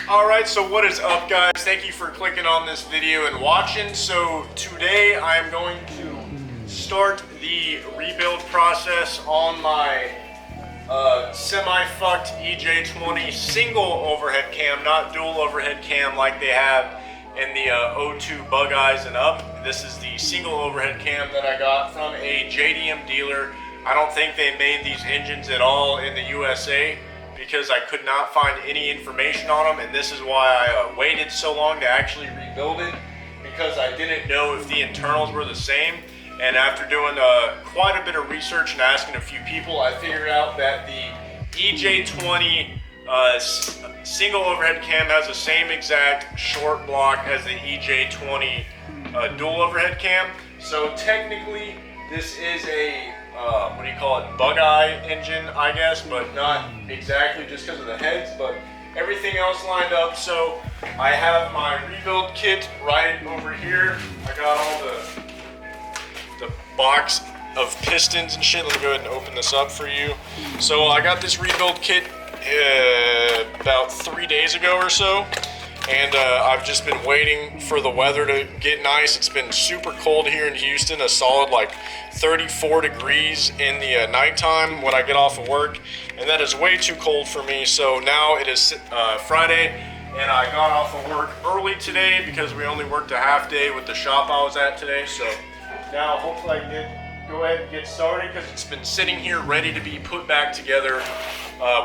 Alright, so what is up, guys? Thank you for clicking on this video and watching. So today I am going to start the rebuild process on my semi-fucked EJ20 single overhead cam, not dual overhead cam like they have in the O2 Bug Eyes and up. This is the single overhead cam that I got from a JDM dealer. I don't think they made these engines at all in the USA, because I could not find any information on them, and this is why I waited so long to actually rebuild it, because I didn't know if the internals were the same. And after doing quite a bit of research and asking a few people, I figured out that the EJ20 single overhead cam has the same exact short block as the EJ20 dual overhead cam. So technically this is a what do you call it, bug eye engine, I guess, but not exactly, just because of the heads, but everything else lined up. So I have my rebuild kit right over here. I got all the box of pistons and shit. Let me go ahead and open this up for you. So I got this rebuild kit about 3 days ago or so, and I've just been waiting for the weather to get nice. It's been super cold here in Houston, a solid like 34 degrees in the nighttime when I get off of work, and that is way too cold for me. So now it is Friday, and I got off of work early today because we only worked a half day with the shop I was at today. So now hopefully I can go ahead and get started, because it's been sitting here ready to be put back together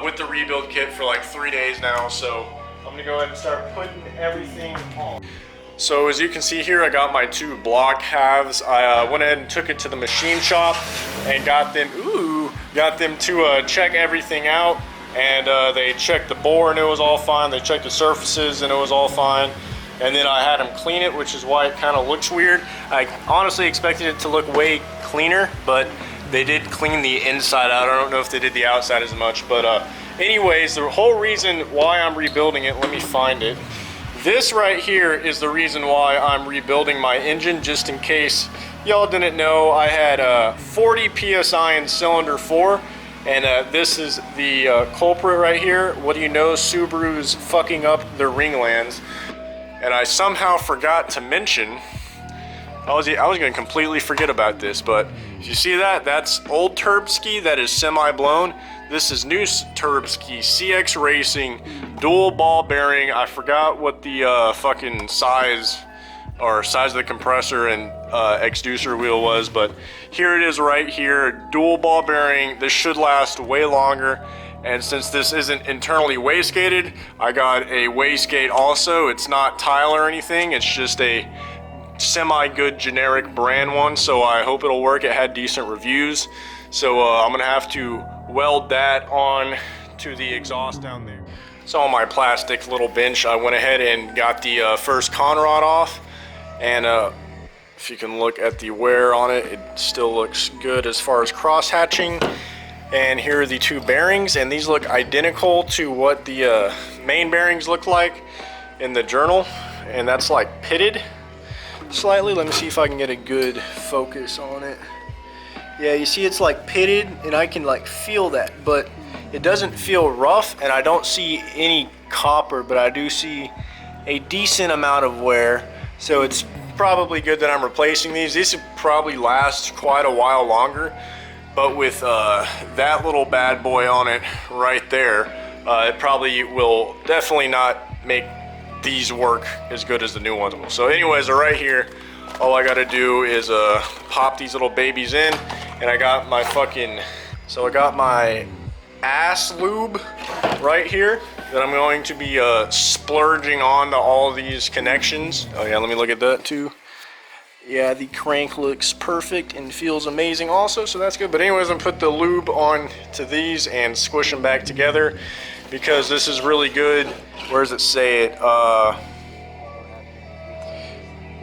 with the rebuild kit for like 3 days now. So I'm gonna go ahead and start putting everything on. So as you can see here, I got my two block halves. I went ahead and took it to the machine shop and got them to check everything out, and they checked the bore and it was all fine. They checked the surfaces and it was all fine. And then I had them clean it, which is why it kind of looks weird. I honestly expected it to look way cleaner, but they did clean the inside out. I don't know if they did the outside as much, but anyways, the whole reason why I'm rebuilding it, let me find it. This right here is the reason why I'm rebuilding my engine, just in case y'all didn't know. I had 40 PSI in cylinder 4, and this is the culprit right here. What do you know? Subaru's fucking up their ringlands. And I somehow forgot to mention, I was gonna completely forget about this, but if you see that, that's old Turbski that is semi-blown. This is new Turbski CX Racing dual ball bearing. I forgot what the fucking size of the compressor and exducer wheel was, but here it is right here, dual ball bearing. This should last way longer. And since this isn't internally wastegated, I got a wastegate also. It's not tile or anything, it's just a semi-good generic brand one, so I hope it'll work. It had decent reviews. So I'm gonna have to weld that on to the exhaust down there. So on my plastic little bench, I went ahead and got the first con rod off, and if you can look at the wear on it, it still looks good as far as cross hatching. And here are the two bearings, and these look identical to what the main bearings look like in the journal, and that's like pitted slightly. Let me see if I can get a good focus on it. Yeah, you see it's like pitted, and I can like feel that, but it doesn't feel rough, and I don't see any copper, but I do see a decent amount of wear. So it's probably good that I'm replacing these. These will probably last quite a while longer, but with that little bad boy on it right there, it probably will definitely not make these work as good as the new ones will. So anyways, they're right here. All I gotta do is pop these little babies in, and I got my ass lube right here that I'm going to be splurging onto all these connections. Oh yeah, let me look at that too. Yeah, the crank looks perfect and feels amazing also, so that's good. But anyways, I'm gonna put the lube on to these and squish them back together, because this is really good. Where does it say it?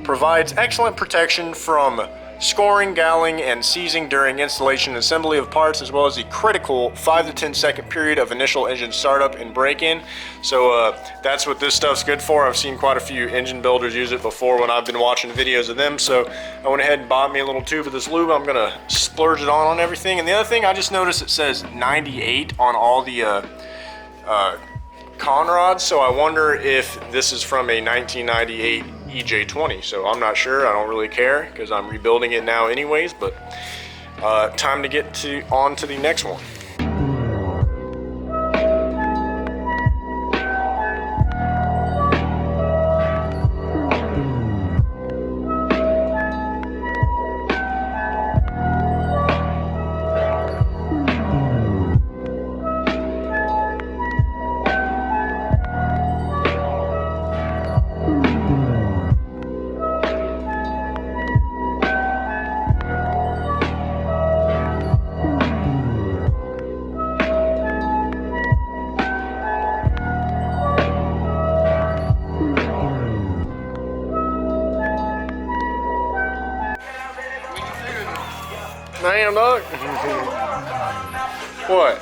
Provides excellent protection from scoring, galling, and seizing during installation and assembly of parts, as well as the critical 5 to 10 second period of initial engine startup and break-in. So that's what this stuff's good for. I've seen quite a few engine builders use it before when I've been watching videos of them. So I went ahead and bought me a little tube of this lube. I'm gonna splurge it on everything. And the other thing, I just noticed it says 98 on all the conrods, so I wonder if this is from a 1998 EJ20. So I'm not sure. I don't really care because I'm rebuilding it now anyways, but time to get on to the next one. Damn, dog. What?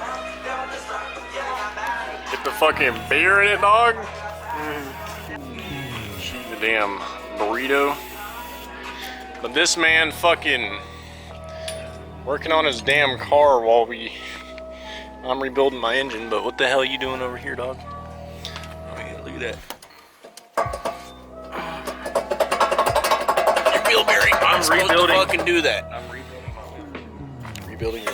Get the fucking beer in it, dog? Shoot the damn burrito. But this man fucking working on his damn car while I'm rebuilding my engine. But what the hell are you doing over here, dog? Oh yeah, look at that. You're wheel bearing. I'm rebuilding. To fucking do that. I'm rebuilding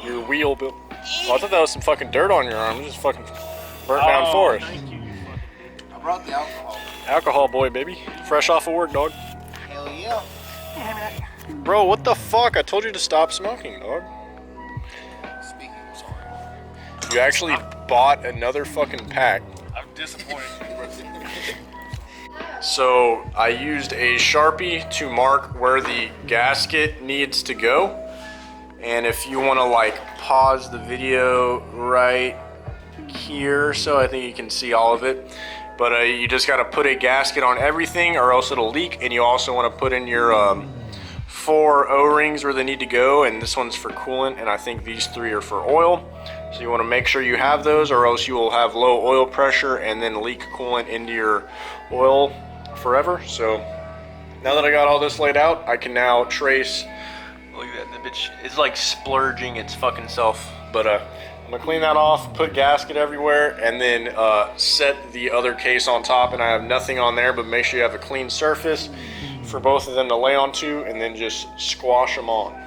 your wheel build. Oh, I thought that was some fucking dirt on your arm. It just fucking burnt down forest. Thank you. I brought the alcohol. Alcohol boy, baby. Fresh off of work, dog. Hell yeah. Bro, what the fuck? I told you to stop smoking, dog. Speaking, sorry. You actually bought another fucking pack. I'm disappointed. So I used a Sharpie to mark where the gasket needs to go. And if you want to like pause the video right here, so I think you can see all of it. But you just got to put a gasket on everything or else it'll leak. And you also want to put in your 4 O-rings where they need to go. And this one's for coolant, and I think these 3 are for oil. So you want to make sure you have those, or else you will have low oil pressure and then leak coolant into your oil forever. So now that I got all this laid out, I can now trace. Look at that, the bitch is like splurging its fucking self. But I'm gonna clean that off, put gasket everywhere, and then set the other case on top. And I have nothing on there, but make sure you have a clean surface for both of them to lay onto, and then just squash them on.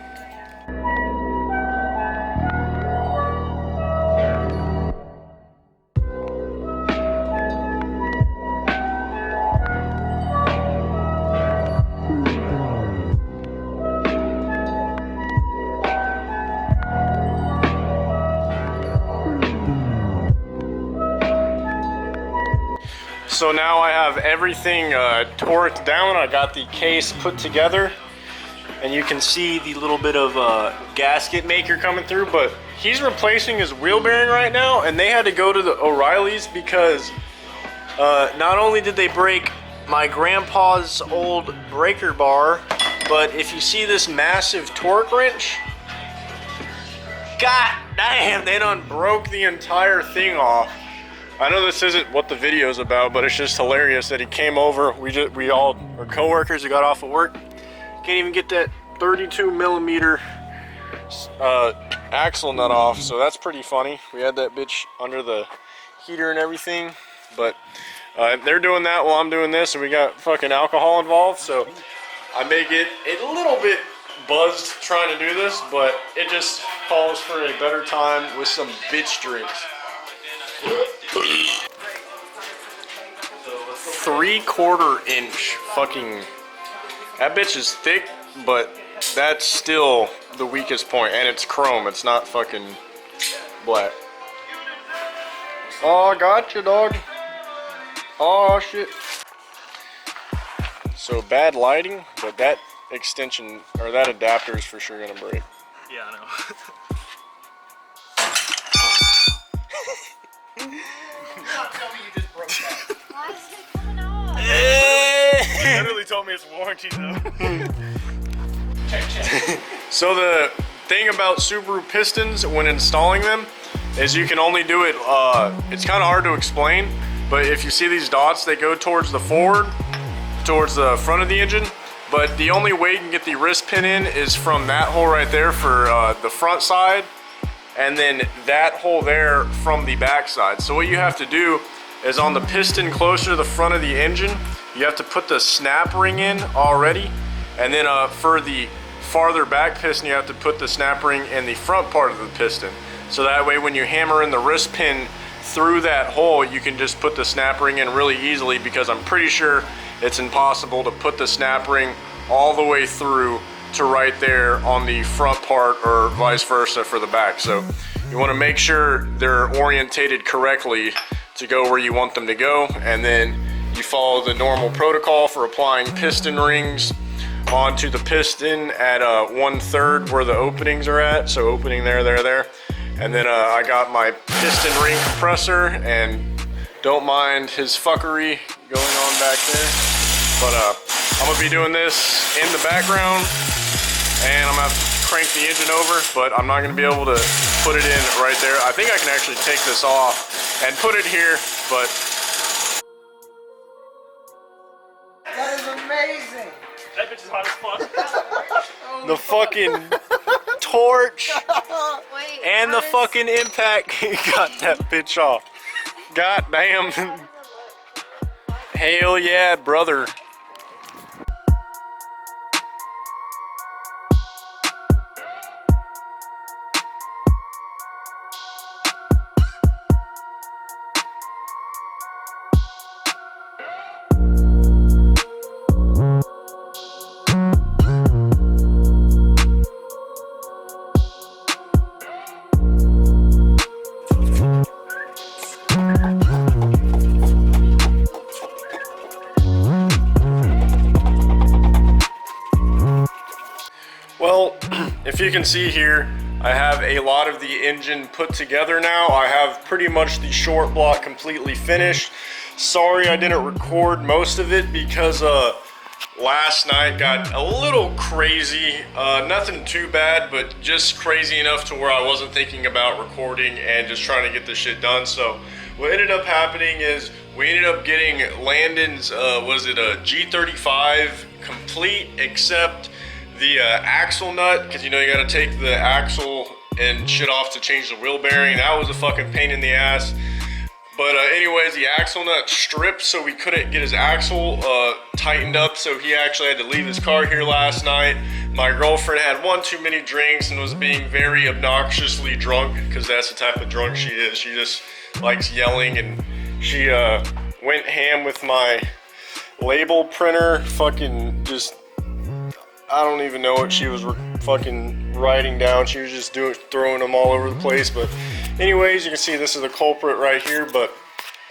So now I have everything torqued down. I got the case put together, and you can see the little bit of gasket maker coming through, but he's replacing his wheel bearing right now, and they had to go to the O'Reilly's because not only did they break my grandpa's old breaker bar, but if you see this massive torque wrench, god damn, they done broke the entire thing off. I know this isn't what the video is about, but it's just hilarious that he came over. We all are coworkers who got off of work. Can't even get that 32 millimeter axle nut off, so that's pretty funny. We had that bitch under the heater and everything, but they're doing that while I'm doing this, and we got fucking alcohol involved, so I may get a little bit buzzed trying to do this, but it just calls for a better time with some bitch drinks. 3/4 inch fucking, that bitch is thick, but that's still the weakest point, and it's chrome, it's not fucking black. Oh, gotcha, dog. Oh shit. So bad lighting, but that extension or that adapter is for sure gonna break. Yeah, I know. Tell me you just broke that. Why is it coming off? You literally told me it's warranty though. Check. So the thing about Subaru pistons when installing them is you can only do it, it's kind of hard to explain, but if you see these dots, they go towards the forward, towards the front of the engine, but the only way you can get the wrist pin in is from that hole right there for the front side, and then that hole there from the backside. So what you have to do is on the piston closer to the front of the engine, you have to put the snap ring in already, and then for the farther back piston, you have to put the snap ring in the front part of the piston. So that way when you hammer in the wrist pin through that hole, you can just put the snap ring in really easily, because I'm pretty sure it's impossible to put the snap ring all the way through to right there on the front part, or vice versa for the back. So you want to make sure they're orientated correctly to go where you want them to go, and then you follow the normal protocol for applying piston rings onto the piston at 1/3 where the openings are at. So opening there, and then I got my piston ring compressor, and don't mind his fuckery going on back there, but I'm gonna be doing this in the background, and I'm gonna have to crank the engine over, but I'm not gonna be able to put it in right there. I think I can actually take this off and put it here, but That is amazing. That bitch is hot as fuck. the fucking torch Wait, and the how does- fucking impact got that bitch off. God damn. Hell yeah, brother. Well, if you can see here, I have a lot of the engine put together now. I have pretty much the short block completely finished. Sorry I didn't record most of it because last night got a little crazy. Nothing too bad, but just crazy enough to where I wasn't thinking about recording and just trying to get this shit done. So what ended up happening is we ended up getting Landon's, was it a G35 complete, except the axle nut, because you know you got to take the axle and shit off to change the wheel bearing. That was a fucking pain in the ass. But anyways, the axle nut stripped, so we couldn't get his axle tightened up, so he actually had to leave his car here last night. My girlfriend had one too many drinks and was being very obnoxiously drunk, because that's the type of drunk she is. She just likes yelling, and she went ham with my label printer, fucking just, I don't even know what she was fucking writing down. She was just throwing them all over the place. But anyways, you can see this is the culprit right here. But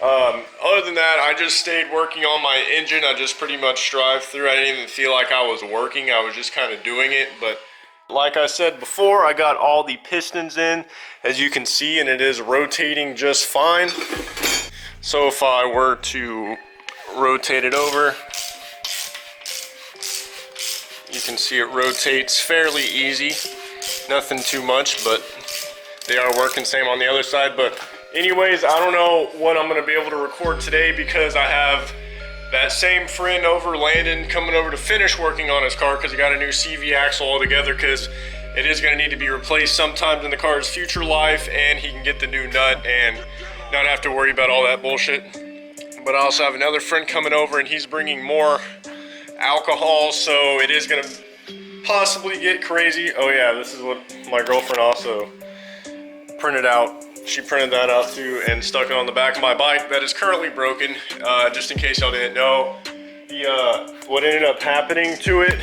other than that, I just stayed working on my engine. I just pretty much drive through. I didn't even feel like I was working. I was just kind of doing it. But like I said before, I got all the pistons in, as you can see, and it is rotating just fine. So if I were to rotate it over, you can see it rotates fairly easy. Nothing too much, but they are working same on the other side. But anyways, I don't know what I'm going to be able to record today, because I have that same friend over, Landon, coming over to finish working on his car, because he got a new CV axle altogether, because it is going to need to be replaced sometimes in the car's future life, and he can get the new nut and not have to worry about all that bullshit. But I also have another friend coming over, and he's bringing more alcohol, so it is gonna possibly get crazy. Oh yeah, this is what my girlfriend also printed out. She printed that out too and stuck it on the back of my bike that is currently broken. Just in case y'all didn't know, what ended up happening to it,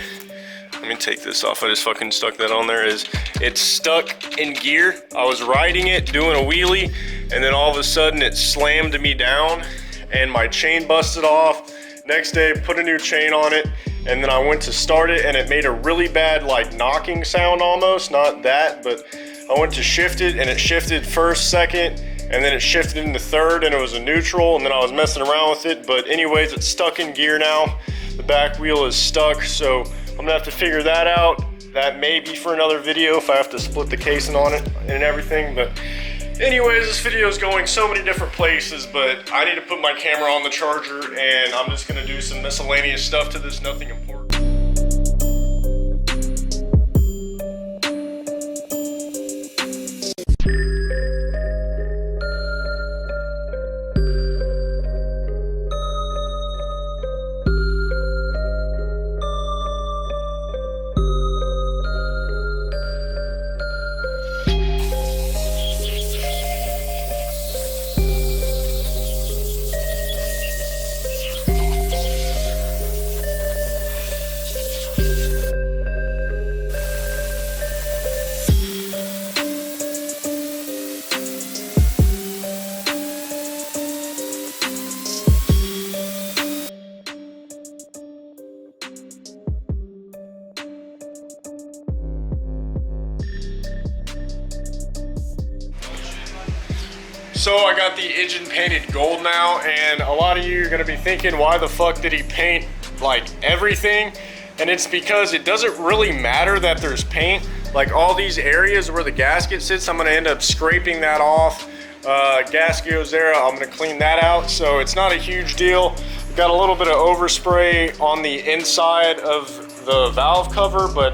let me take this off, I just fucking stuck that on there, is it's stuck in gear. I was riding it, doing a wheelie, and then all of a sudden it slammed me down and my chain busted off. Next day, put a new chain on it, and then I went to start it, and it made a really bad, like, knocking sound almost. Not that, but I went to shift it, and it shifted first, second, and then it shifted into third, and it was a neutral, and then I was messing around with it. But anyways, it's stuck in gear now. The back wheel is stuck, so I'm gonna have to figure that out. That may be for another video if I have to split the casing on it and everything. But anyways, this video is going so many different places, but I need to put my camera on the charger, and I'm just gonna do some miscellaneous stuff to this, nothing important. So I got the engine painted gold now, and a lot of you are gonna be thinking, why the fuck did he paint like everything? And it's because it doesn't really matter that there's paint. Like all these areas where the gasket sits, I'm gonna end up scraping that off. Gasket goes there, I'm gonna clean that out. So it's not a huge deal. Got a little bit of overspray on the inside of the valve cover, but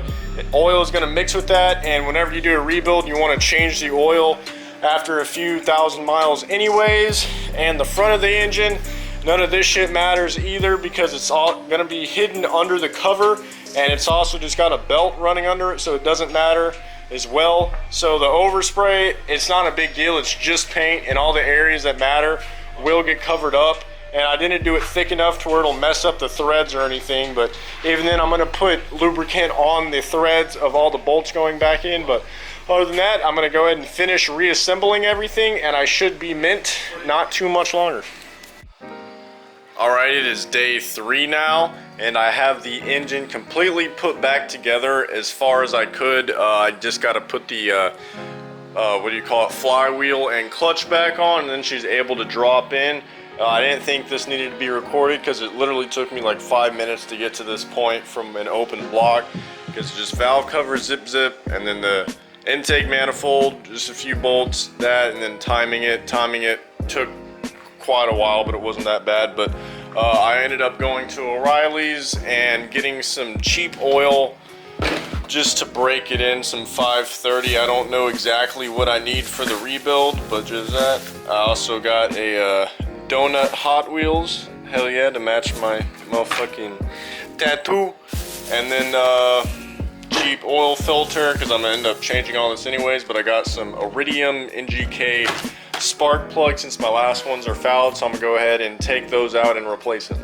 oil is gonna mix with that. And whenever you do a rebuild, you wanna change the oil after a few thousand miles anyways. And the front of the engine, none of this shit matters either, because it's all gonna be hidden under the cover, and it's also just got a belt running under it, so it doesn't matter as well. So the overspray, it's not a big deal, it's just paint, and all the areas that matter will get covered up. And I didn't do it thick enough to where it'll mess up the threads or anything, but even then I'm gonna put lubricant on the threads of all the bolts going back in. But other than that, I'm gonna go ahead and finish reassembling everything, and I should be mint not too much longer. All right, it is day 3 now, and I have the engine completely put back together as far as I could. I just got to put the, what do you call it, flywheel and clutch back on, and then she's able to drop in. I didn't think this needed to be recorded because it literally took me like 5 minutes to get to this point from an open block, because just valve cover, zip, and then the intake manifold, just a few bolts, that, and then timing it took quite a while, but it wasn't that bad. But I ended up going to O'Reilly's and getting some cheap oil just to break it in, some 530. I don't know exactly what I need for the rebuild, but just that. I also got a donut Hot Wheels, hell yeah, to match my motherfucking tattoo. And then cheap oil filter, because I'm gonna end up changing all this anyways. But I got some Iridium NGK spark plugs since my last ones are fouled, so I'm gonna go ahead and take those out and replace them.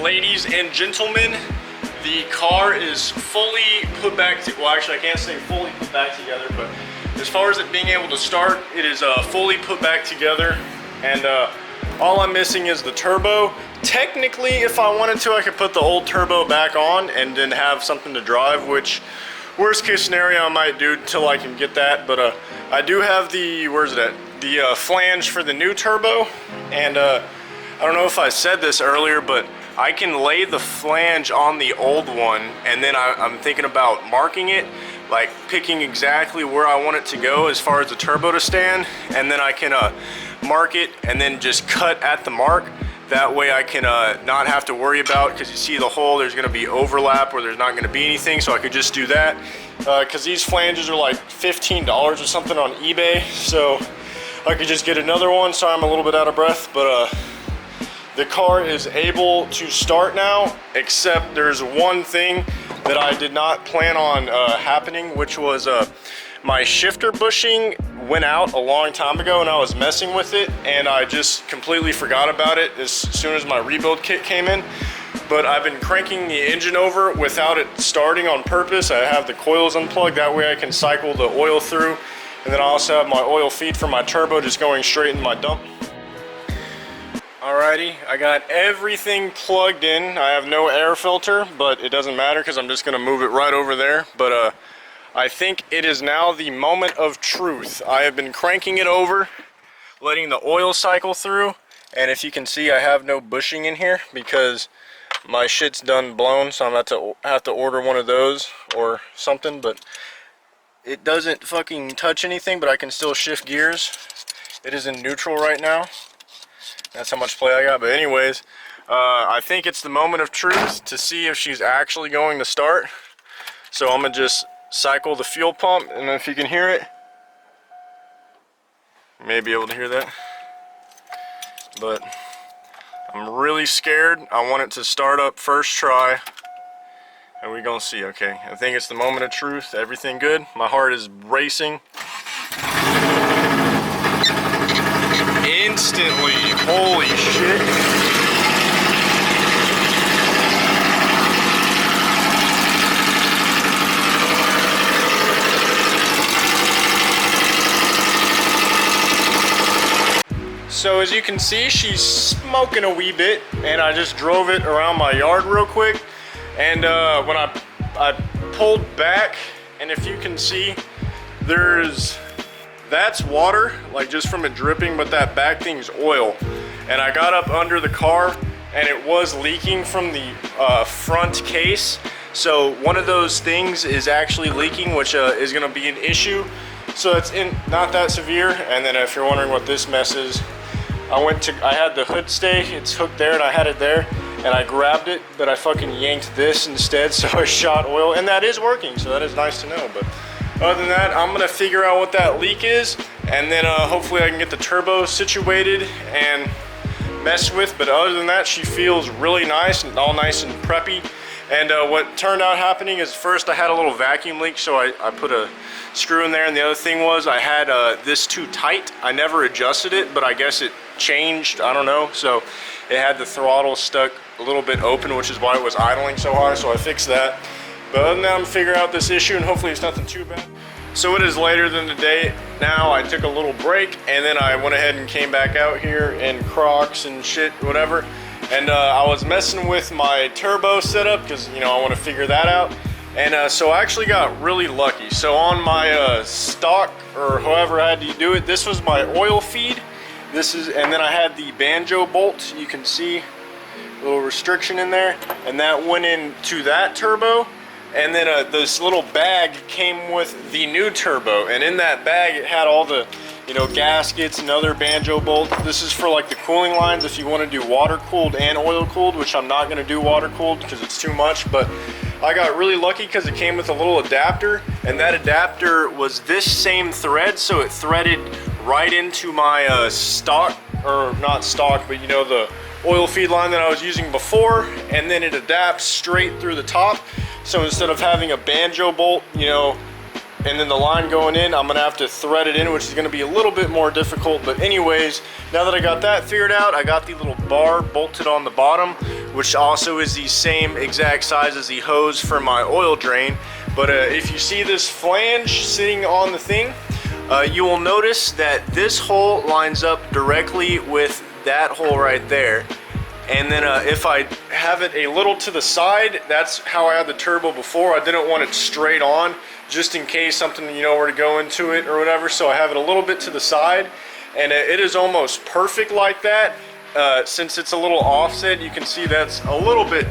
Ladies and gentlemen, the car is fully put back to, well, actually I can't say fully put back together, but as far as it being able to start, it is fully put back together. And all I'm missing is the turbo. Technically, if I wanted to, I could put the old turbo back on and then have something to drive, which worst case scenario I might do till I can get that. But I do have the, where's it at? The flange for the new turbo. And I don't know if I said this earlier, but I can lay the flange on the old one, and then I'm thinking about marking it, like picking exactly where I want it to go as far as the turbo to stand, and then I can mark it and then just cut at the mark. That way I can not have to worry about, because you see the hole, there's going to be overlap where there's not going to be anything, so I could just do that. Because these flanges are like $15 or something on eBay, so I could just get another one. Sorry, I'm a little bit out of breath, but the car is able to start now, except there's one thing that I did not plan on happening, which was my shifter bushing went out a long time ago, and I was messing with it, and I just completely forgot about it as soon as my rebuild kit came in. But I've been cranking the engine over without it starting on purpose. I have the coils unplugged, that way I can cycle the oil through, and then I also have my oil feed for my turbo just going straight in my dump. Alrighty, I got everything plugged in. I have no air filter, but it doesn't matter because I'm just gonna move it right over there. But I think it is now the moment of truth. I have been cranking it over, letting the oil cycle through, And if you can see, I have no bushing in here because my shit's done blown, so I'm about to have to order one of those or something. But it doesn't fucking touch anything, but I can still shift gears. It is in neutral right now. That's how much play I got. But anyways, I think it's the moment of truth to see if she's actually going to start. So I'm gonna just cycle the fuel pump, and if you can hear it, you may be able to hear that. But I'm really scared. I want it to start up first try, and we're gonna see. Okay, I think it's the moment of truth. Everything good? My heart is racing. Instantly, holy shit. So as you can see, she's smoking a wee bit, and I just drove it around my yard real quick. And when I pulled back, and if you can see, that's water, like just from it dripping, but that back thing's oil. And I got up under the car, and it was leaking from the front case. So one of those things is actually leaking, which is gonna be an issue. So it's not that severe. And then if you're wondering what this mess is, I had the hood stay, it's hooked there, and I had it there, and I grabbed it, but I fucking yanked this instead, so I shot oil, and that is working, so that is nice to know. But other than that, I'm gonna figure out what that leak is, and then hopefully I can get the turbo situated and mess with. But other than that, she feels really nice and all nice and preppy. And what turned out happening is, first I had a little vacuum leak, so I put a screw in there, and the other thing was I had this too tight. I never adjusted it, but I guess it changed, I don't know. So it had the throttle stuck a little bit open, which is why it was idling so high, so I fixed that. But other than that, I'm figuring out this issue, and hopefully it's nothing too bad. So it is later than the day now. I took a little break, and then I went ahead and came back out here in Crocs and shit, whatever. And I was messing with my turbo setup because, you know, I want to figure that out. And so I actually got really lucky. So on my stock, or however I had to do it, this was my oil feed. And then I had the banjo bolt. You can see a little restriction in there, and that went into that turbo. And then this little bag came with the new turbo, and in that bag it had all the, you know, gaskets and other banjo bolts. This is for like the cooling lines if you want to do water cooled and oil cooled, which I'm not going to do water cooled because it's too much. But I got really lucky because it came with a little adapter, and that adapter was this same thread, so it threaded right into my stock, or not stock, but you know, the oil feed line that I was using before, and then it adapts straight through the top. So instead of having a banjo bolt, you know, and then the line going in, I'm gonna have to thread it in, which is gonna be a little bit more difficult. But anyways, now that I got that figured out, I got the little bar bolted on the bottom, which also is the same exact size as the hose for my oil drain. But if you see this flange sitting on the thing, you will notice that this hole lines up directly with that hole right there. And then if I have it a little to the side, that's how I had the turbo before. I didn't want it straight on, just in case something, you know, were to go into it or whatever. So I have it a little bit to the side, and it is almost perfect like that. Since it's a little offset, you can see that's a little bit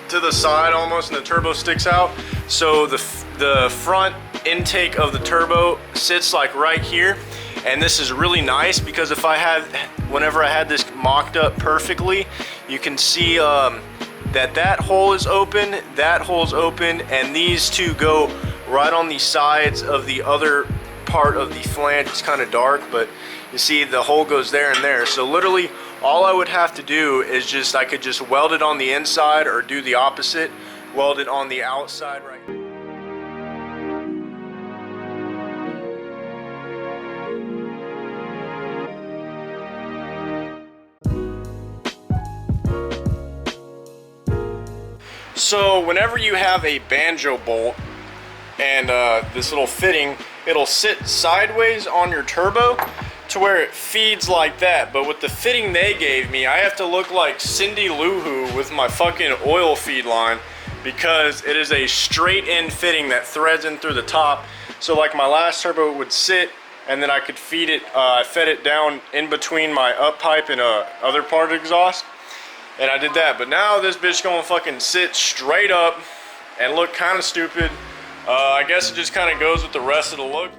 to the side almost, and the turbo sticks out. So the front intake of the turbo sits like right here. And this is really nice because whenever I had this mocked up perfectly, you can see that hole is open, that hole's open, and these two go right on the sides of the other part of the flange. It's kind of dark, but you see the hole goes there and there. So literally all I would have to do is I could just weld it on the inside, or do the opposite, weld it on the outside right here. So whenever you have a banjo bolt and this little fitting, it'll sit sideways on your turbo to where it feeds like that. But with the fitting they gave me, I have to look like Cindy Lou Who with my fucking oil feed line, because it is a straight in fitting that threads in through the top. So like my last turbo would sit, and then I could feed it, I fed it down in between my up pipe and other part of the exhaust, and I did that. But now this bitch gonna fucking sit straight up and look kind of stupid. I guess it just kind of goes with the rest of the look.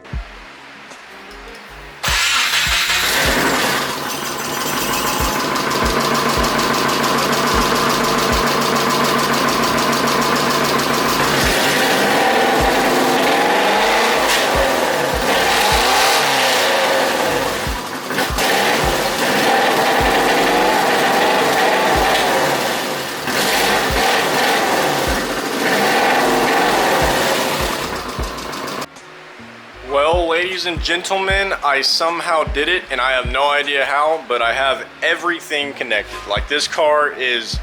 Well, ladies and gentlemen, I somehow did it, and I have no idea how, but I have everything connected. Like, this car is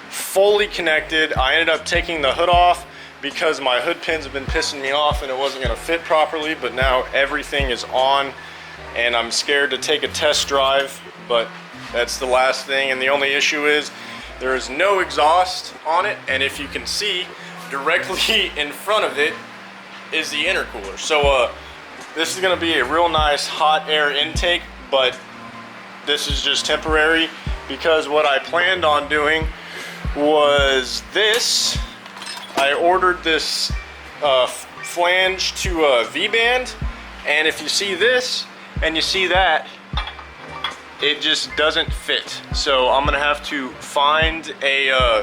fully connected. I ended up taking the hood off because my hood pins have been pissing me off and it wasn't gonna fit properly, but now everything is on, and I'm scared to take a test drive, but that's the last thing. And the only issue is there is no exhaust on it, and if you can see, directly in front of it is the intercooler. So this is gonna be a real nice hot air intake, but this is just temporary because what I planned on doing was this. I ordered this flange to a V-band, and if you see this and you see that, it just doesn't fit. So I'm gonna have to find a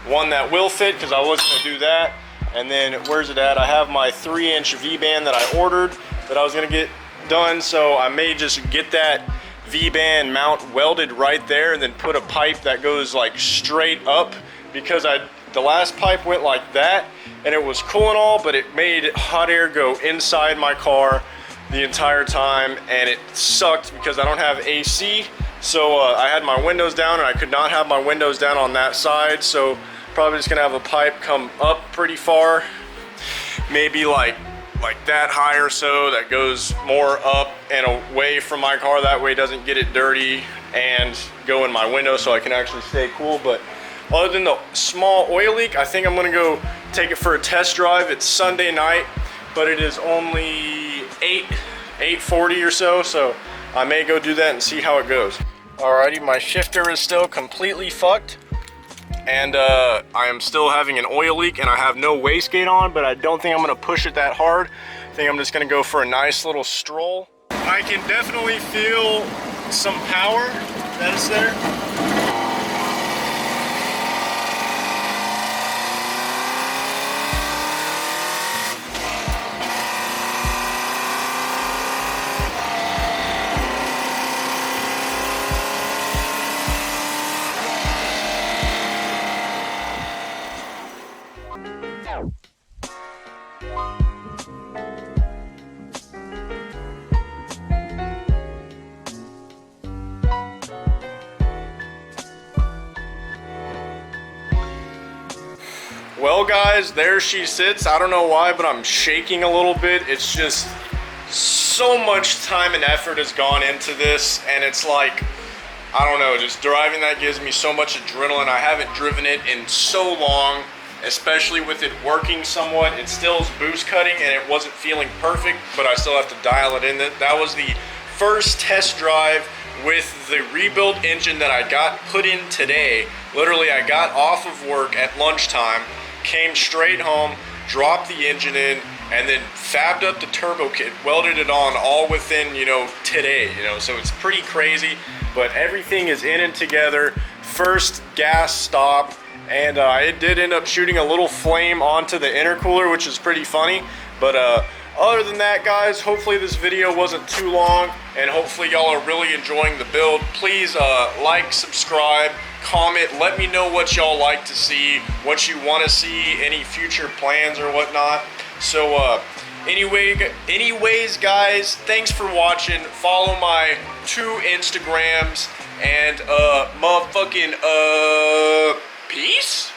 one that will fit, because I was gonna do that. And then where's it at? I have my 3-inch V-band that I ordered that I was gonna get done, so I may just get that V-band mount welded right there and then put a pipe that goes like straight up, because the last pipe went like that and it was cool and all, but it made hot air go inside my car the entire time, and it sucked because I don't have AC. So I had my windows down, and I could not have my windows down on that side, so probably just gonna have a pipe come up pretty far, maybe like that high or so, that goes more up and away from my car. That way it doesn't get it dirty and go in my window, so I can actually stay cool. But other than the small oil leak, I think I'm gonna go take it for a test drive. It's Sunday night, but it is only 8:40 or so, so I may go do that and see how it goes. Alrighty, my shifter is still completely fucked, and I am still having an oil leak, and I have no wastegate on, but I don't think I'm gonna push it that hard. I think I'm just gonna go for a nice little stroll. I can definitely feel some power that is there. Well guys, there she sits. I don't know why, but I'm shaking a little bit. It's just so much time and effort has gone into this, and it's like, I don't know, just driving that gives me so much adrenaline. I haven't driven it in so long, especially with it working somewhat. It still is boost cutting and it wasn't feeling perfect, but I still have to dial it in. That was the first test drive with the rebuilt engine that I got put in today. Literally, I got off of work at lunchtime, came straight home, dropped the engine in, and then fabbed up the turbo kit, welded it on all within, today, so it's pretty crazy, but everything is in and together. First gas stop, and it did end up shooting a little flame onto the intercooler, which is pretty funny, but other than that, guys, hopefully this video wasn't too long, and hopefully y'all are really enjoying the build. Please like, subscribe, comment, let me know what y'all like to see, what you want to see, any future plans or whatnot. So anyways guys, thanks for watching. Follow my 2 Instagrams, and motherfucking peace.